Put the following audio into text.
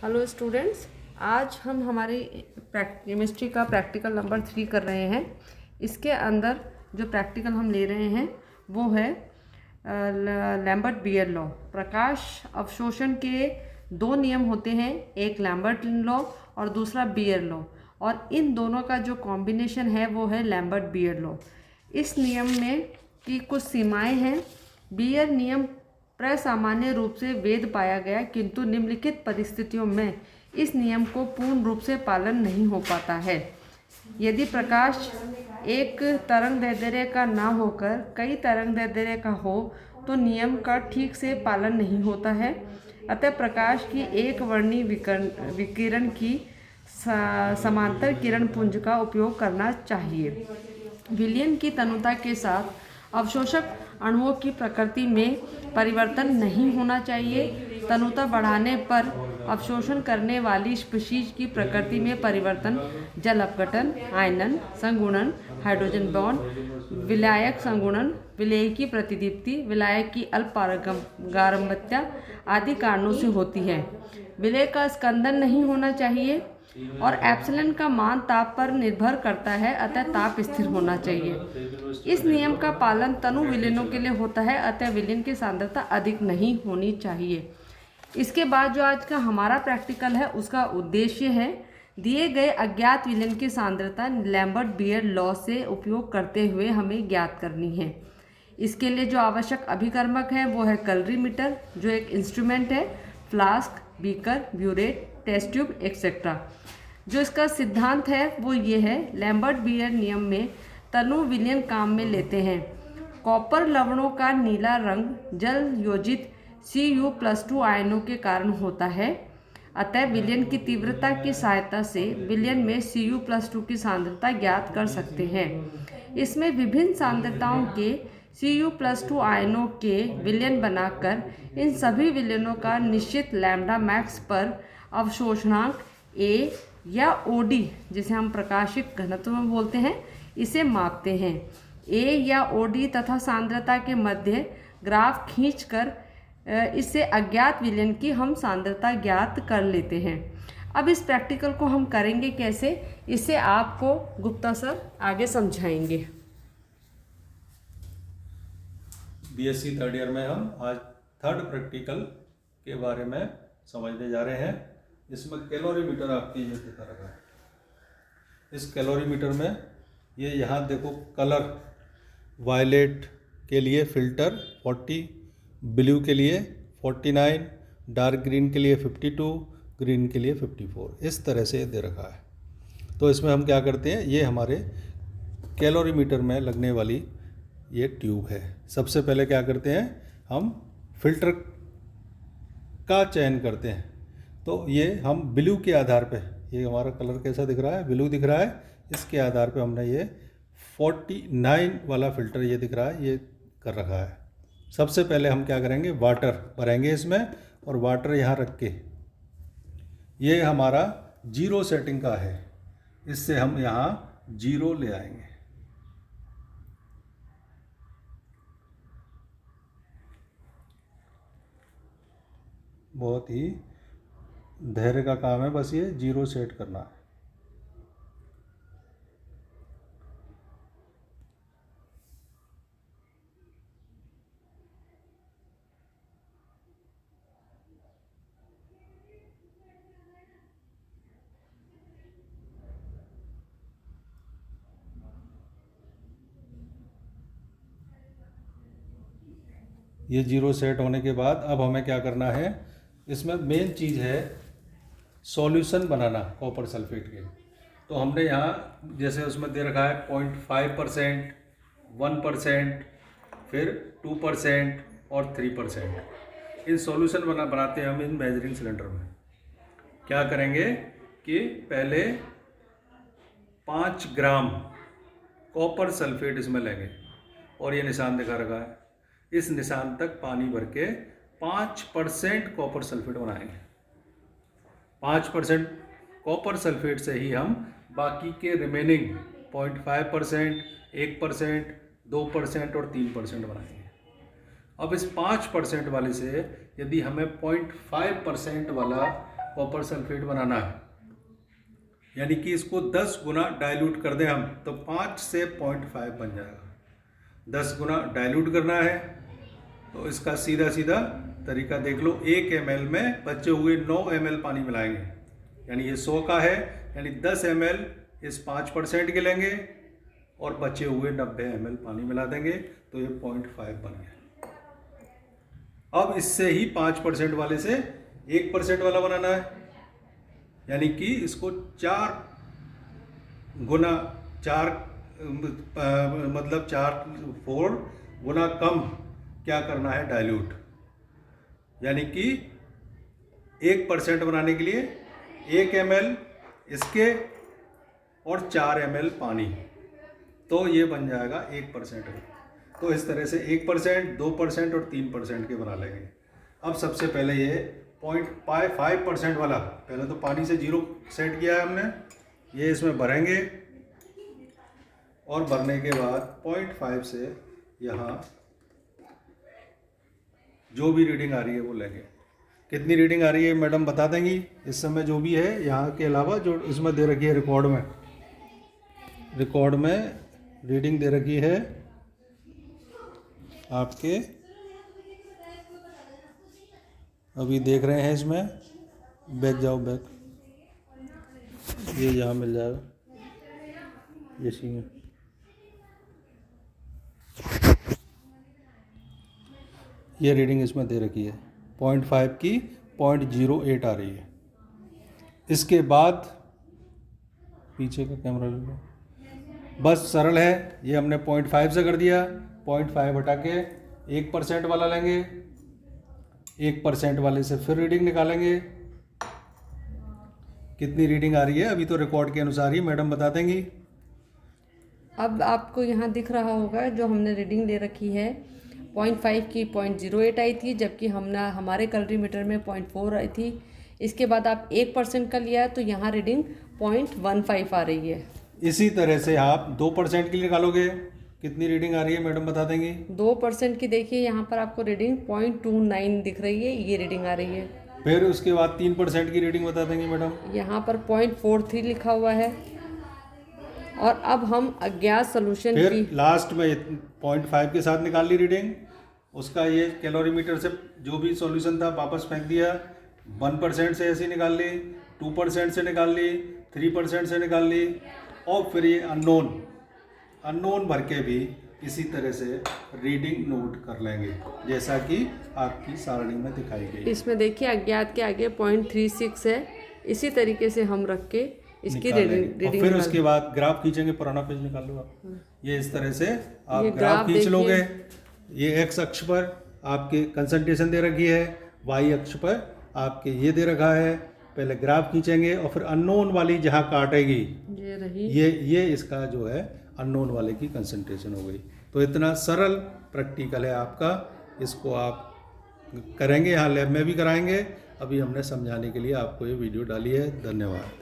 Hello students, आज हम हमारी केमिस्ट्री का प्रैक्टिकल नंबर 3 कर रहे हैं। इसके अंदर जो प्रैक्टिकल हम ले रहे हैं वो है लैम्बर्ट बियर लॉ। प्रकाश अवशोषण के दो नियम होते हैं, एक लैम्बर्ट लॉ और दूसरा बियर लॉ, और इन दोनों का जो कॉम्बिनेशन है वो है लैम्बर्ट बियर लॉ। इस नियम में की कुछ सीमाएं हैं। बियर नियम प्रसामान्य रूप से वैध पाया गया, किंतु निम्नलिखित परिस्थितियों में इस नियम को पूर्ण रूप से पालन नहीं हो पाता है। यदि प्रकाश एक तरंग दैर्ध्य का ना होकर कई तरंग दैर्ध्य का हो तो नियम का ठीक से पालन नहीं होता है। अतः प्रकाश की एक वर्णी विकिरण की समांतर किरण पुंज का उपयोग करना चाहिए। विलयन की तनुता के साथ अवशोषक अणुओं की प्रकृति में परिवर्तन नहीं होना चाहिए। तनुता बढ़ाने पर अवशोषण करने वाली स्पीशीज की प्रकृति में परिवर्तन, जल अपघटन, आयनन संगुणन, हाइड्रोजन बॉन्ड, विलायक संगुणन, विलेय की प्रतिदीप्ति, विलायक की अल्प पारगम्यता आदि कारणों से होती है। विलेय का स्कंदन नहीं होना चाहिए और एप्सिलॉन का मान ताप पर निर्भर करता है, अतः ताप स्थिर होना चाहिए। इस नियम का पालन तनु विलयनों के लिए होता है, अतः विलयन की सांद्रता अधिक नहीं होनी चाहिए। इसके बाद जो आज का हमारा प्रैक्टिकल है उसका उद्देश्य है दिए गए अज्ञात विलयन की सांद्रता लैम्बर्ट बियर लॉ से उपयोग करते हुए हमें ज्ञात करनी है। इसके लिए जो आवश्यक अभिकर्मक है वो है कैलोरीमीटर, जो एक इंस्ट्रूमेंट है, flask, beaker, burette, test tube etcetera. जो इसका सिद्धांत है वो ये है, लैम्बर्ट बियर नियम में तनु विलयन काम में लेते हैं। कॉपर लवणों का नीला रंग जल योजित Cu+2 आयनों के कारण होता है, अतः विलयन की तीव्रता की सहायता से विलयन में Cu+2 की सांद्रता ज्ञात कर सकते हैं। इसमें विभिन्न सांद्रताओं के Cu+2 आयनों के विलयन बनाकर इन सभी विलयनों का निश्चित लैम्ब्डा मैक्स पर अवशोषणांक A या OD, जिसे हम प्रकाशिक घनत्व में बोलते हैं, इसे मापते हैं। A या OD तथा सांद्रता के मध्य ग्राफ खींचकर इससे अज्ञात विलयन की हम सांद्रता ज्ञात कर लेते हैं। अब इस प्रैक्टिकल को हम करेंगे कैसे, इसे आपको गुप्ता सर आगे समझाएंगे। बीएससी थर्ड ईयर में हम आज थर्ड प्रैक्टिकल के बारे में समझने जा रहे हैं। इसमें कैलोरीमीटर आपकी ये दिखा रखा है। इस कैलोरीमीटर में ये यहाँ देखो, कलर वायलेट के लिए फ़िल्टर 40, ब्लू के लिए 49, डार्क ग्रीन के लिए 52, ग्रीन के लिए 54, इस तरह से दे रखा है। तो इसमें हम क्या करते हैं, ये हमारे कैलोरीमीटर में लगने वाली ये ट्यूब है। सबसे पहले क्या करते हैं, हम फिल्टर का चयन करते हैं। तो ये हम ब्लू के आधार पे, ये हमारा कलर कैसा दिख रहा है, ब्लू दिख रहा है, इसके आधार पे हमने ये 49 वाला फ़िल्टर ये दिख रहा है, ये कर रखा है। सबसे पहले हम क्या करेंगे, वाटर भरेंगे इसमें, और वाटर यहाँ रख के, ये हमारा 0 सेटिंग का है, इससे हम यहाँ 0 ले आएंगे। बहुत ही धैर्य का काम है, बस ये 0 सेट करना है। ये 0 सेट होने के बाद अब हमें क्या करना है, इसमें मेन चीज़ है सॉल्यूशन बनाना कॉपर सल्फेट के। तो हमने यहाँ जैसे उसमें दे रखा है 0.5%, 1%, फिर 2% और 3%। इन सॉल्यूशन बनाते हैं हम इन मेजरिंग सिलेंडर में। क्या करेंगे कि पहले 5 ग्राम कॉपर सल्फेट इसमें लेंगे, और ये निशान दिखा रखा है, इस निशान तक पानी भर के 5% कॉपर सल्फेट बनाएंगे। 5% कॉपर सल्फेट से ही हम बाकी के रिमेनिंग 0.5%, 1%, 2% और 3% बनाएंगे। अब इस 5% वाले से यदि हमें 0.5% वाला कॉपर सल्फेट बनाना है, यानी कि इसको 10 गुना डाइल्यूट कर दें हम तो 5 से 0.5 बन जाएगा। 10 गुना डाइल्यूट करना है तो इसका सीधा सीधा तरीका देख लो। 1 ml में बचे हुए 9 ml पानी मिलाएंगे, यानी ये 100 का है, यानी 10 ml इस 5% के लेंगे और बचे हुए 90 ml पानी मिला देंगे तो ये 0.5 बन गया। अब इससे ही 5% वाले से 1% वाला बनाना है, यानी कि इसको 4 गुना 4 मतलब 4 गुना कम क्या करना है डाइल्यूट, यानी कि 1% बनाने के लिए 1 ml इसके और 4 ml पानी, तो ये बन जाएगा 1%। तो इस तरह से 1%, 2% और 3% के बना लेंगे। अब सबसे पहले ये 0.5% वाला, पहले तो पानी से 0 सेट किया है हमने, ये इसमें भरेंगे और भरने के बाद 0.5 से यहाँ जो भी रीडिंग आ रही है वो लेंगे। कितनी रीडिंग आ रही है मैडम बता देंगी इस समय, जो भी है यहाँ के अलावा जो इसमें दे रखी है रिकॉर्ड में रीडिंग दे रखी है आपके, अभी देख रहे हैं इसमें, बैक जाओ बैक, ये यहाँ मिल जाएगा ये सी में। ये रीडिंग इसमें दे रखी है 0.5 की 0.08 आ रही है। इसके बाद पीछे का कैमरा ले लो, बस सरल है, ये हमने 0.5 से कर दिया, 0.5 हटा के 1% वाला लेंगे, 1% वाले से फिर रीडिंग निकालेंगे। कितनी रीडिंग आ रही है अभी तो रिकॉर्ड के अनुसार ही मैडम बता देंगी। अब आपको यहाँ दिख रहा होगा जो हमने रीडिंग ले रखी है 0.5 की 0.08 आई थी, जबकि हमारे कैलोरीमीटर में 0.4 आई थी। इसके बाद आप 1% का लिया तो यहाँ रीडिंग 0.15 आ रही है। इसी तरह से आप 2% के लिए निकालोगे, कितनी रीडिंग आ रही है मैडम बता देंगी। 2% की देखिए यहाँ पर आपको रीडिंग 0.29 दिख रही है, ये रीडिंग आ रही है। फिर उसके बाद 3% की रीडिंग बता देंगी मैडम, यहाँ पर 0.43 लिखा हुआ है। और अब हम अज्ञात सोल्यूशन फिर की लास्ट में 0.5 के साथ निकाल ली रीडिंग, उसका ये कैलोरीमीटर से जो भी सॉल्यूशन था वापस फेंक दिया, 1% से ऐसे निकाल ली, 2% से निकाल ली, 3% से निकाल ली, और फिर ये अननोन भर के भी इसी तरह से रीडिंग नोट कर लेंगे जैसा कि आपकी सारणी में दिखाई गई। इसमें देखिए अज्ञात के आगे 0.36 है, इसी तरीके से हम रख के इसकी रीडिंग और फिर उसके बाद ग्राफ खींचेंगे, पुराना पेज निकाल लो आप, ये इस तरह से आप ग्राफ खींच लोगे। ये एक्स अक्ष पर आपके कंसंट्रेशन दे रखी है, वाई अक्ष पर आपके ये दे रखा है। पहले ग्राफ खींचेंगे और फिर अननोन वाली जहाँ काटेगी ये रही, ये इसका जो है अननोन वाले की कंसंट्रेशन हो गई। तो इतना सरल प्रैक्टिकल है आपका, इसको आप करेंगे, यहाँ लैब में भी कराएंगे। अभी हमने समझाने के लिए आपको ये वीडियो डाली है। धन्यवाद।